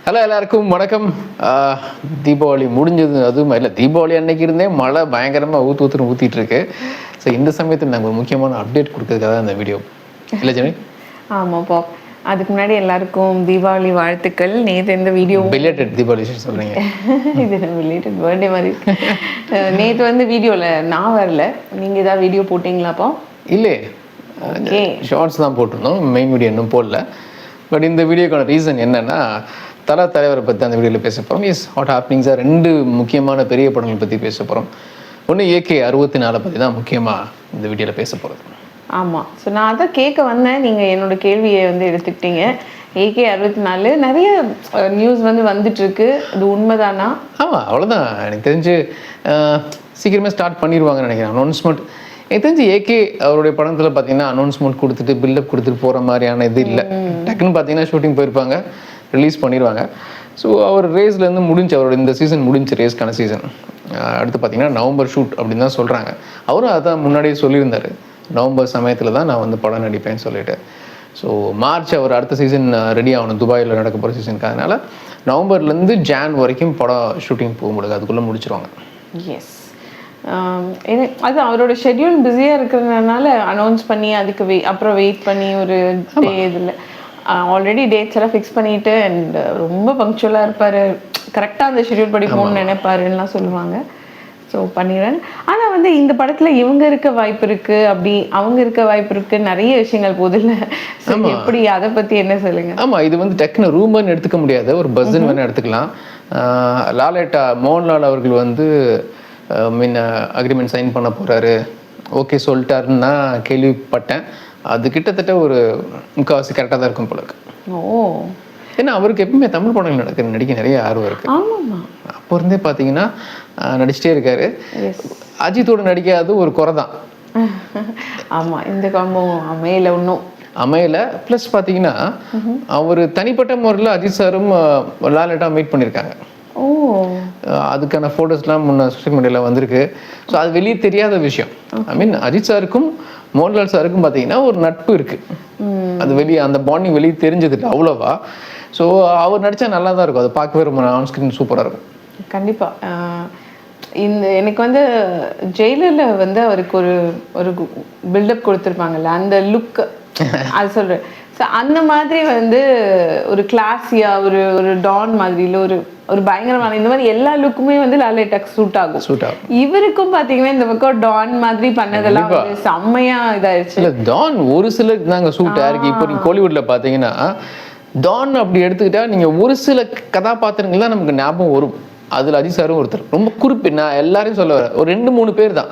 Hello எல்லாருக்கும் வணக்கம். தீபாவளி முடிஞ்சது, அதுவும் இல்லை தீபாவளி அன்னைக்கு இருந்தே மழை பயங்கரமாக ஊற்றிட்டு இருக்கு. ஸோ இந்த சமயத்தில் நாங்கள் ஒரு முக்கியமான அப்டேட் கொடுக்கறதுக்காக தான் இந்த வீடியோ இல்லை ஜெனி. ஆமாப்பா, அதுக்கு முன்னாடி எல்லாருக்கும் தீபாவளி வாழ்த்துக்கள். நேற்று இந்த வீடியோ பிலேட்டட் தீபாவளி சொல்கிறீங்க. இது பிலேட்டட் பர்த்டே மாதிரி. நேற்று வந்து வீடியோவில் நான் வரல, நீங்கள் ஏதாவது வீடியோ போட்டிங்களாப்பா? இல்லை, ஷார்ட்ஸ் தான் போட்டிருந்தோம், மெயின் வீடியோ இன்னும் போடல. பட் இந்த வீடியோக்கான ரீசன் என்னென்னா, தலைவரை பற்றி அந்த வீடியோவில் பேச போகிறோம். இஸ் ஹாட் ஹாப்னிங்ஸாக 2 முக்கியமான பெரிய படங்கள் பற்றி பேச போகிறோம். ஒன்று AK 64 பற்றி தான் முக்கியமாக இந்த வீடியோவில் பேச போகிறது. ஆமாம், ஸோ நான் அதான் கேட்க வந்தேன், நீங்கள் என்னோட கேள்வியை வந்து எடுத்துக்கிட்டீங்க. AK 64 நிறைய நியூஸ் வந்து வந்துட்டுருக்கு, அது உண்மைதானா? ஆமாம், அவ்வளோதான். எனக்கு தெரிஞ்சு சீக்கிரமே ஸ்டார்ட் பண்ணிடுவாங்கன்னு நினைக்கிறேன் அனௌன்ஸ்மெண்ட். எனக்கு தெரிஞ்சு AK அவருடைய படத்தில் பார்த்தீங்கன்னா அனௌன்ஸ்மெண்ட் கொடுத்துட்டு பில்டப் கொடுத்துட்டு போகிற மாதிரியான இது இல்லை. டக்குன்னு பார்த்தீங்கன்னா ஷூட்டிங் போயிருப்பாங்க, ரிலீஸ் பண்ணிடுவாங்க. ஸோ அவர் ரேஸ்லேருந்து முடிஞ்சு, அவரோட இந்த சீசன் முடிஞ்சு, ரேஸ்க்கான சீசன். அடுத்து பார்த்தீங்கன்னா நவம்பர் ஷூட் அப்படின்னு தான் சொல்கிறாங்க. அவரும் அதான் முன்னாடியே சொல்லியிருந்தார், நவம்பர் சமயத்தில் தான் நான் வந்து படம் நடிப்பேன்னு சொல்லிட்டு. ஸோ மார்ச் அவர் அடுத்த சீசன் ரெடி ஆகணும், துபாயில் நடக்க போகிற சீசனுக்கு. அதனால் நவம்பர்லேருந்து ஜான் வரைக்கும் படம் ஷூட்டிங் போக முடியாது, அதுக்குள்ளே முடிச்சிருவாங்க. எஸ், அது அவரோட ஷெட்யூல் பிஸியாக இருக்கிறதுனால அனௌன்ஸ் பண்ணி அதுக்கு அப்புறம் வெயிட் பண்ணி ஒரு டே இதில் ஆல்ரெடி டேட்ஸ் எல்லாம் ஃபிக்ஸ் பண்ணிட்டு, அண்ட் ரொம்ப பங்க்சுவலாக இருப்பார், கரெக்டாக அந்த ஷெட்யூல் படி போகணும்னு நினைப்பாருலாம் சொல்லுவாங்க. ஸோ பண்ணிடுறேன். ஆனால் வந்து இந்த படத்தில் இவங்க இருக்க வாய்ப்பு இருக்குது, அப்படி அவங்க இருக்க வாய்ப்பு இருக்குது, நிறைய விஷயங்கள் போதில்லை. எப்படி, அதை பற்றி என்ன சொல்லுங்க? ஆமாம், இது வந்து டக்குன்னு ரூமர்னு எடுத்துக்க முடியாது, ஒரு பஸ்ஸுன்னு வேணால் எடுத்துக்கலாம். லாலேட்டா மோகன்லால் அவர்கள் வந்து அக்ரிமெண்ட் சைன் பண்ண போகிறாரு, ஓகே சொல்லிட்டாருன்னு நான் கேள்விப்பட்டேன். அது கிட்டத்தட்ட ஒரு முக்கால்வாசி கரெக்டாக தான் இருக்கும் போல இருக்கு. ஓ, ஏன்னா அவருக்கு எப்பவுமே தமிழ் படங்கள் நடிக்க நிறைய ஆர்வம் இருக்கு. அப்போ இருந்தே பார்த்தீங்கன்னா நடிச்சிட்டே இருக்காரு. அஜித்தோடு நடிக்காது ஒரு குறை தான். ஆமாம், இந்த காம்போ அமையல. ப்ளஸ் பார்த்தீங்கன்னா அவர் தனிப்பட்ட முறையில் அஜித் சாரும் லாலேட்டா மீட் பண்ணியிருக்காங்க. அதுக்கான ஃபோட்டோஸ்லாம் முன்ன சோஷியல் மீடியாவில் வந்திருக்கு. ஸோ அது வெளியே தெரியாத விஷயம். ஐ மீன் அஜித் சாருக்கும் மோகன்லால் சாருக்கும் பார்த்தீங்கன்னா ஒரு நட்பு இருக்குது. அது வெளியே, அந்த பாண்டிங் வெளியே தெரிஞ்சது அவ்வளோவா. ஸோ அவர் நடித்தா நல்லா தான் இருக்கும், அது பார்க்கவே ரொம்ப ஆன் ஸ்க்ரீன் சூப்பராக இருக்கும். கண்டிப்பாக. இந்த எனக்கு வந்து ஜெயிலரில் வந்து அவருக்கு ஒரு பில்டப் கொடுத்துருப்பாங்கல்ல, அந்த லுக் அது சொல்கிறேன். ஸோ அந்த மாதிரி வந்து ஒரு கிளாஸியாக ஒரு டான் மாதிரி, இல்லை ஒரு பயங்கரமான, இந்த மாதிரி எல்லா லுக்குமே வந்து லாலேட்டாக்கு சூட் ஆகும். இவருக்கும் பார்த்தீங்கன்னா இந்த பக்கம் டான் மாதிரி பண்ணதெல்லாம் வந்து செம்மையா இதாயிருச்சு. இல்லை, டான் ஒரு சிலருக்கு நாங்கள் சூட் ஆயிருக்கு. இப்போ நீங்கள் கோலிவுட்டில் பார்த்தீங்கன்னா டான் அப்படி எடுத்துக்கிட்டா நீங்கள் ஒரு சில கதாபாத்திரங்கள் தான் நமக்கு ஞாபகம் வரும். அதில் அஜித் சாரும் ஒருத்தர். ரொம்ப குறிப்பிட்டு நான் எல்லாரையும் சொல்ல வரேன், ஒரு 2-3 பேர் தான்.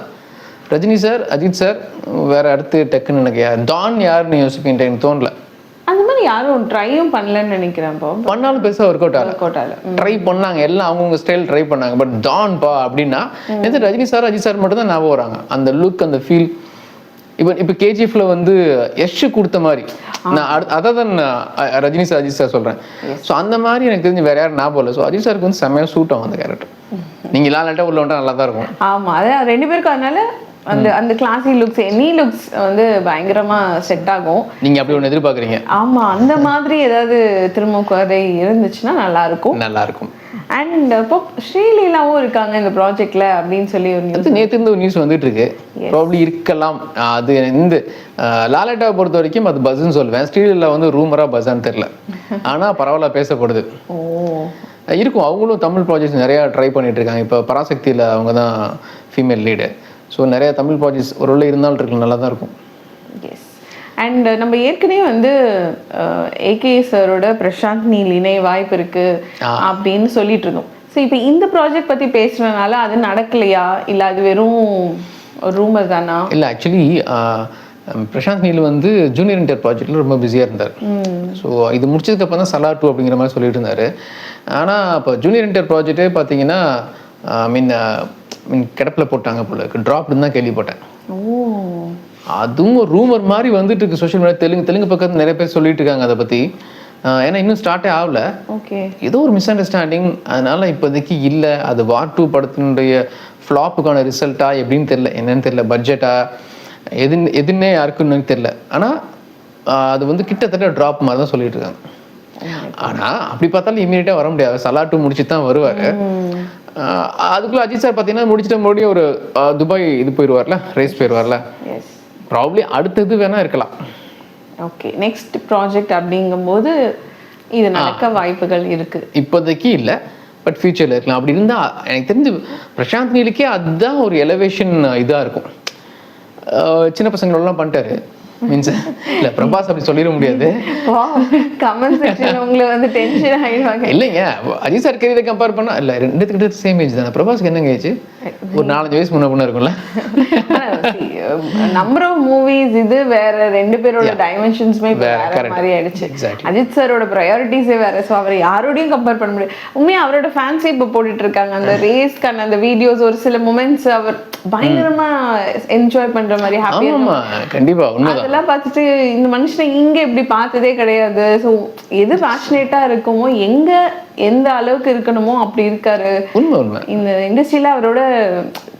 ரஜினி சார், அஜித் சார், வேற அடுத்து டக்குன்னு எனக்கு டான் யாருன்னு யோசிப்பீங்க, எனக்கு தோணல. அந்த மாதிரி யாரும் ட்ரையும் பண்ணலன்னு நினைக்கிறேன். பண்ணாலும் பெருசாக ஒர்க் அவுட் ஆகல. ட்ரை பண்ணாங்க, எல்லாம் அவங்கவுங்க ஸ்டைல் ட்ரை பண்ணாங்க. பட் டான் பா அப்படின்னா ரஜினி சார், அஜித் சார் மட்டும் தான் ஞாபகம் வராங்க. அந்த லுக், அந்த ஃபீல். இப்போ KGFல வந்து யஷ் கொடுத்த மாதிரி, நான் அதை தான் ரஜினி சார், அஜித் சார் சொல்கிறேன். ஸோ அந்த மாதிரி எனக்கு தெரிஞ்சு வேற யாரும் ஞாபகம் இல்லை. ஸோ அஜித் சாருக்கு வந்து செம்மையாக சூட் ஆகும் அந்த கேரக்டர். நீங்கள் லாலேட்டா உள்ள வந்துட்டா நல்லா தான் இருக்கும். ஆமாம், அதான் 2 பேருக்கும். அதனால அந்த கிளாசி லுக்ஸ், எனி லுக்ஸ் வந்து பயங்கரமா செட் ஆகும். நீங்க அப்படி ஒன்று எதிர்பார்க்குறீங்க? ஆமா, அந்த மாதிரி ஏதாவது திரும்ப கதை இருந்துச்சுன்னா நல்லா இருக்கும். அண்ட் இப்போ ஸ்ரீலீலாவும் இருக்காங்க இந்த ப்ராஜெக்ட்ல அப்படின்னு சொல்லி ஒரு நியூஸ் நேற்று இருந்து ஒரு நியூஸ் வந்துட்டு இருக்கு. ப்ராபப்ளி இருக்கலாம். அது இந்த லாலேட்டாவை பொறுத்த வரைக்கும் அது பஸ்ன்னு சொல்லுவேன். ஸ்ரீலீலா வந்து ரூமரா பஸ்ஸான்னு தெரியல, ஆனா பரவாயில்ல பேசப்படுது. இருக்கும். அவங்களும் தமிழ் ப்ராஜெக்ட்ஸ் நிறையா ட்ரை பண்ணிட்டு இருக்காங்க. இப்போ பராசக்தியில் அவங்க தான் ஃபீமேல் லீடு. ஸோ நிறையா தமிழ் ப்ராஜெக்ட்ஸ் ஒரு உள்ள இருந்தாலும் இருக்கு, நல்லா தான் இருக்கும். எஸ். அண்ட் நம்ம ஏற்கனவே வந்து AK சாரோட பிரசாந்த் நீல் இணைய வாய்ப்பு இருக்கு அப்படின்னு சொல்லிட்டு இருந்தோம். ஸோ இப்போ இந்த ப்ராஜெக்ட் பற்றி பேசுறதுனால அது நடக்கலையா, இல்லை அது வெறும் ஒரு ரூமர் தானா? இல்லை, ஆக்சுவலி பிரசாந்த் நீல் வந்து ஜூனியர் என்டிஆர் ப்ராஜெக்டில் ரொம்ப பிஸியாக இருந்தார். ஸோ இது முடிச்சதுக்கப்புறம் தான் சலார் 2 அப்படிங்கிற மாதிரி சொல்லிட்டு இருந்தார். ஆனால் இப்போ ஜூனியர் என்டிஆர் ப்ராஜெக்டே பார்த்தீங்கன்னா கிடப்பில் போட்டாங்க போல இருக்கு, ட்ராப்னு தான் கேள்விப்பட்டேன். அதுவும் ஒரு ரூமர் மாதிரி வந்துட்டு இருக்கு சோஷியல் மீடியா. தெலுங்கு பக்கத்தில் நிறைய பேர் சொல்லிட்டு இருக்காங்க அதை பற்றி. ஏன்னா இன்னும் ஸ்டார்ட்டே ஆகல. ஏதோ ஒரு மிஸ் அண்டர்ஸ்டாண்டிங், அதனால இப்போதைக்கு இல்லை. அது வார் 2 படத்தினுடைய ஃப்ளாப்புக்கான ரிசல்ட்டா எப்படின்னு தெரியல, என்னன்னு தெரியல, பட்ஜெட்டா எதுன்னே யாருக்குன்னு தெரியல. ஆனால் அது வந்து கிட்டத்தட்ட ட்ராப் மாதிரி தான் சொல்லிட்டு இருக்காங்க. ஆனா அப்படி பார்த்தாலும் இமீடியட்டா வர முடியாது, சலாட்டு முடிச்சுட்டு தான் வருவாரு. அதுக்குள்ள அஜித் சார் பார்த்தீங்கன்னா முடிச்சுட்டு மறுபடியும் ஒரு துபாய் இது போயிடுவார்ல, ரேஸ் போயிடுவார்ல. ப்ராப்ளி அடுத்தது வேணா இருக்கலாம். ஓகே, நெக்ஸ்ட் ப்ராஜெக்ட் அப்படிங்கும்போது இது நடக்க வாய்ப்புகள் இருக்கு. இப்போதைக்கு இல்லை, பட் ஃபியூச்சர்ல இருக்கலாம். அப்படி இருந்தா எனக்கு தெரிஞ்சு பிரசாந்த் நீலுக்கே அதுதான் ஒரு எலவேஷன் இதா இருக்கும். சின்ன பசங்களெல்லாம் பண்ணிட்டாரு மீன்ஸ் இல்ல பிரபாஸ் அப்படி சொல்லிட முடியாது. கமெண்ட் செக்ஷன்ல உங்களை வந்து டென்ஷன் ஆயிடுவாங்க. இல்லைங்க, அஜித் சார் கேரியரை கம்பேர் பண்ணா இல்ல ரெண்டுத்துக்கிட்ட சேம் ஏஜ் தானே. பிரபாஸ்க்கு என்னங்க ஏஜ்? ஒரு 4-5 வயசு முன்ன இருக்கும்ல. நம்பர் ஆஃப் மூவிஸ் இது வேற, ரெண்டு பேரோட டைமென்ஷன்ஸ்மே வேற மாதிரி ஆயிடுச்சு. அஜித் சாரோட ப்ரையாரிட்டிஸே வேற. ஸோ அவர் யாரோடையும் கம்பேர் பண்ண முடியாது. உண்மையா அவரோட ஃபேன்ஸே இப்போ போட்டுட்டு இருக்காங்க அந்த ரேஸ்க்கான அந்த வீடியோஸ். ஒரு சில மொமெண்ட்ஸ் அவர் பயங்கரமா என்ஜாய் பண்ற மாதிரி ஹாப்பியா. கண்டிப்பா உண்மைதான். அதெல்லாம் பார்த்துட்டு இந்த மனுஷனை இங்க இப்படி பார்த்ததே கிடையாது. ஸோ எது பேஷனேட்டா இருக்குமோ, எங்க எந்த அளவுக்கு இருக்கணுமோ அப்படி இருக்காரு. உண்மை இந்த இண்டஸ்ட்ரியில அவரோட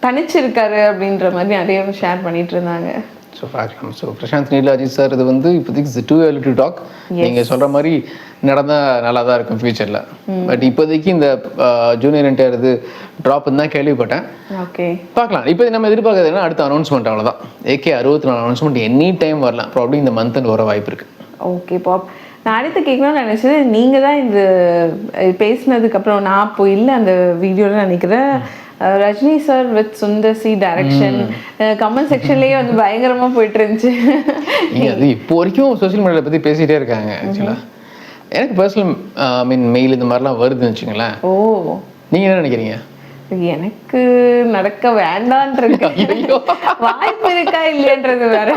தனிச்சு இருக்காரு அப்படின்ற மாதிரி நிறைய ஷேர் பண்ணிட்டு இருந்தாங்க. ஸோ பார்க்கலாம். ஸோ பிரசாந்த் நீல் அஜித் சார் இது வந்து இப்போதைக்கு டூ early to talk. நீங்கள் சொல்கிற மாதிரி நடந்தால் நல்லா தான் இருக்கும் ஃபியூச்சரில். பட் இப்போதைக்கு இந்த ஜூனியர் என்டையர் இது ட்ராப்னு தான் கேள்விப்பட்டேன். ஓகே, பார்க்கலாம். இப்போ நம்ம எதிர்பார்க்கறதுனா அடுத்த அனௌன்ஸ்மெண்ட் அவ்வளோதான். AK 64 அனௌன்ஸ்மெண்ட் எனி டைம் வரலாம். ப்ராப்ளம் இந்த மந்த் வர வாய்ப்பு இருக்குது. ஓகே பாப், நான் அடுத்து கேட்கணும்னு நினச்சது, நீங்கள் தான் இந்த பேசினதுக்கப்புறம் நான் அப்போ இல்லை அந்த வீடியோவில் நினைக்கிறேன், Rajini sir with Sundar C direction comment செக்ஷன்லேயே வந்து பயங்கரமாக போயிட்டு இருந்துச்சு. அது இப்போ வரைக்கும் சோசியல் மீடியாவில் பற்றி பேசிகிட்டே இருக்காங்க. ஆக்சுவலாக எனக்கு பர்சனல் மெயில் இந்த மாதிரிலாம் வருதுன்னு வச்சுங்களேன். ஓ, நீங்கள் என்ன நினைக்கிறீங்க? எனக்கு நடக்க வேண்டான்றது வாய்ப்பு இருக்கா இல்லையன்றது வேற.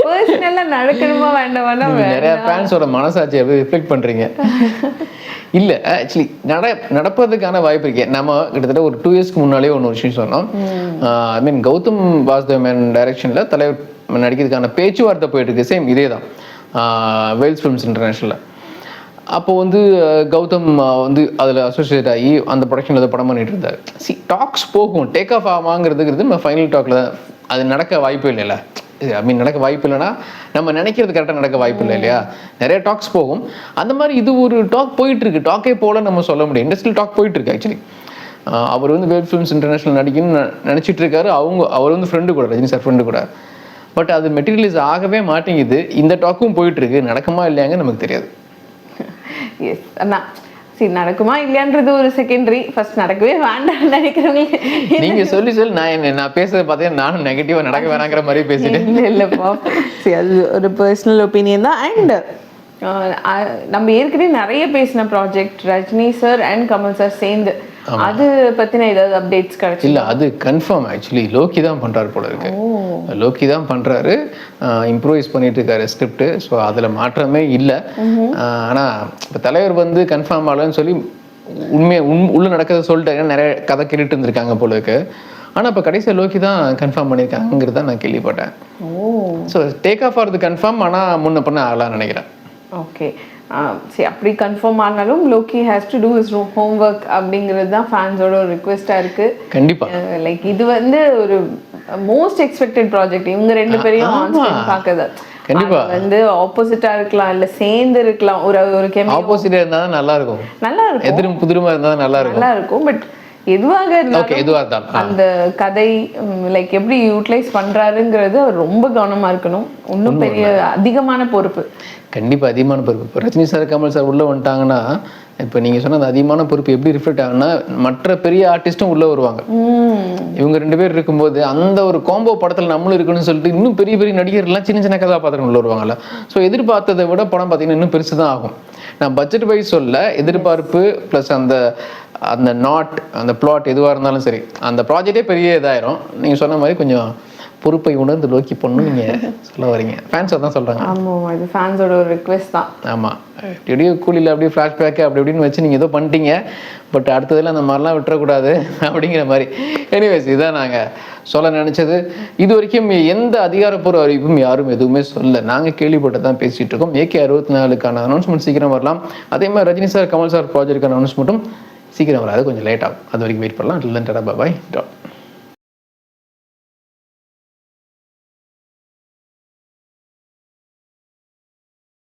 பர்சனலா நடக்கணுமா வேண்டாமா நிறைய ஃபேன்ஸோட மனசாட்சி அப்படியே ரிஃப்ளெக்ட் பண்றீங்க. இல்ல ஆக்சுவலி நடப்பதுக்கான வாய்ப்பு இருக்கு. நம்ம கிட்டத்தட்ட ஒரு 2 இயர்ஸ்க்கு முன்னாலே ஒன்று விஷயம் சொன்னோம். ஐ மீன் கௌதம் வாசுதேவ் மேன் டைரக்ஷன்ல தலைவர் நடிக்கிறதுக்கான பேச்சுவார்த்தை போயிட்டு இருக்கு. சேம் இதே தான் வேல்ஸ் ஃபிலிம்ஸ் இன்டர்நேஷனல்ல. அப்போ வந்து கௌதம் வந்து அதில் அசோசியேட் ஆகி அந்த ப்ரொடக்ஷனில் ஏதோ படம் பண்ணிட்டு இருந்தார். டாக்ஸ் போகும், டேக் ஆஃப் ஆமாங்கிறதுங்கிறது நம்ம ஃபைனல் டாக்ல அது நடக்க வாய்ப்பு இல்லைல்ல. ஐ மீன் நடக்க வாய்ப்பு இல்லைன்னா நம்ம நினைக்கிறது கரெக்டாக நடக்க வாய்ப்பு இல்லை இல்லையா. நிறைய டாக்ஸ் போகும். அந்த மாதிரி இது ஒரு டாக் போயிட்டு இருக்கு. டாக்கே போல நம்ம சொல்ல முடியும். இண்டஸ்ட்ரியல் டாக் போயிட்டு இருக்கு. ஆக்சுவலி அவர் வந்து வேல் ஃபிலிம்ஸ் இன்டர்நேஷனல் நடிக்கணும்னு நினச்சிட்டு இருக்காரு. அவர் வந்து ஃப்ரெண்டு கூட, ரஜினி சார் ஃப்ரெண்டு கூட. பட் அது மெட்டீரியலைஸ் ஆகவே மாட்டேங்குது. இந்த டாக்கும் போயிட்டு இருக்கு. நடக்குமா இல்லையாங்க நமக்கு தெரியாது. எஸ் அண்ணா, சரி நடக்குமா இல்லையான்றது ஒரு செகண்டரி. ஃபர்ஸ்ட் நடக்கவே வேண்டாம்னு நினைக்கிறவங்க நீங்க சொல்லி நான் பேசுறத பார்த்தீங்கன்னா நானும் நெகட்டிவா நடக்க வேணாங்கிற மாதிரி பேசிட்டேன். இல்லைப்பா, சரி அது ஒரு பர்சனல் ஒப்பீனியன் தான். அண்ட் நம்ம ஏற்கனவே நிறைய பேசின project Rajini sir and Kamal sir சேர்ந்து, அது பத்தின ஏதாவது அப்டேட்ஸ் கிடைச்சு? இல்ல அது கன்ஃபார்ம். ஆக்சுவலி லோக்கி தான் பண்றாரு போல இருக்கு. லோக்கி தான் பண்றாரு, இம்ப்ரூவைஸ் பண்ணிட்டு இருக்காரு ஸ்கிரிப்ட். ஸோ அதுல மாற்றமே இல்லை. ஆனா இப்போ தலைவர் வந்து கன்ஃபார்ம் ஆகலன்னு சொல்லி உண்மையை உள்ள நடக்கிறத சொல்லிட்டாங்க. நிறைய கதை கேட்டுட்டு இருந்திருக்காங்க போல இருக்கு. ஆனா இப்போ கடைசியாக லோக்கி தான் கன்ஃபார்ம் பண்ணியிருக்காங்கிறத நான் கேள்விப்பட்டேன். ஸோ டேக் ஆஃப் ஆகிறது கன்ஃபார்ம். ஆனா முன்ன பண்ண ஆகலாம்னு நினைக்கிறேன். ஓகே, சரி அப்படி கன்ஃபார்ம் ஆனாலும் Loki has to do his homework அப்படிங்கிறது தான் ஃபேன்ஸோட ஒரு ரிக்வெஸ்டாக இருக்கு. கண்டிப்பா லைக் இது வந்து ஒரு மோஸ்ட் எக்ஸ்பெக்டட் ப்ராஜெக்ட். இவங்க ரெண்டு பேரையும் ஆன் ஸ்க்ரீன் பார்க்குது. கண்டிப்பா வந்து ஆப்போசிட்டா இருக்கலாம், இல்ல சேர்ந்து இருக்கலாம். ஒரு கெமிஸ்ட்ரி ஆப்போசிட்டா இருந்தா நல்லா இருக்கும். எதிரும் புதிருமா இருந்தா நல்லா இருக்கும். பட் எதுவாக இருந்தாலும் அந்த கதை லைக் எப்படி யூட்டிலைஸ் பண்றாருங்கிறது அவர் ரொம்ப கவனமா இருக்கணும். இன்னும் பெரிய அதிகமான பொறுப்பு. கண்டிப்பா அதிகமான பொறுப்பு. இப்போ ரஜினி சார் கமல் சார் உள்ள வந்துட்டாங்கன்னா, இப்போ நீங்க சொன்ன அந்த அதிகமான பொறுப்பு எப்படி ரிஃப்ளெக்ட் ஆகுன்னா, மற்ற பெரிய ஆர்டிஸ்டும் உள்ள வருவாங்க. இவங்க 2 பேர் இருக்கும்போது அந்த ஒரு காம்போ படத்துல நம்மளும் இருக்கணும்னு சொல்லிட்டு இன்னும் பெரிய பெரிய நடிகர்லாம் சின்ன சின்ன கதாபாத்திரம் உள்ள வருவாங்கல்ல. ஸோ எதிர்பார்த்ததை விட படம் பார்த்தீங்கன்னா இன்னும் பெருசு தான் ஆகும். நான் பட்ஜெட் வைஸ் சொல்ல, எதிர்பார்ப்பு ப்ளஸ் அந்த நாட் அந்த பிளாட் எதுவாக இருந்தாலும் சரி, அந்த ப்ராஜெக்டே பெரிய இதாயிரும். நீங்கள் சொன்ன மாதிரி கொஞ்சம் பொறுப்பை உணர்ந்து லோக்கி பொண்ணு நீங்க சொல்ல வரீங்க. ஃபேன்ஸ் தான் சொல்றாங்க. ஆமா, இது ஃபேன்ஸோட ஒரு ரிக்வெஸ்ட் தான். ஆமா, எப்படியோ கூலியில் அப்படியே ஃப்ளாஷ்பேக்கு அப்படி இப்படின்னு வச்சு நீங்கள் ஏதோ பண்ணிட்டீங்க. பட் அடுத்ததில் அந்த மாதிரிலாம் விட்டுறக்கூடாது அப்படிங்கிற மாதிரி. எனிவேஸ், இதான் நாங்கள் சொல்ல நினச்சது. இது வரைக்கும் எந்த அதிகாரப்பூர்வ அறிவிப்பும் யாரும் எதுவுமே சொல்ல. நாங்கள் கேள்விப்பட்டு தான் பேசிகிட்டு இருக்கோம். AK 64க்கான அனௌன்ஸ்மெண்ட் சீக்கிரம் வரலாம். அதே மாதிரி ரஜினி சார் கமல் சார் ப்ராஜெக்டுக்கான அனௌன்ஸ்மெண்ட்டும் சீக்கிரம் வராது, கொஞ்சம் லேட் ஆகும். அது வரைக்கும் வெயிட் பண்ணலாம். இல்லை, பாய்.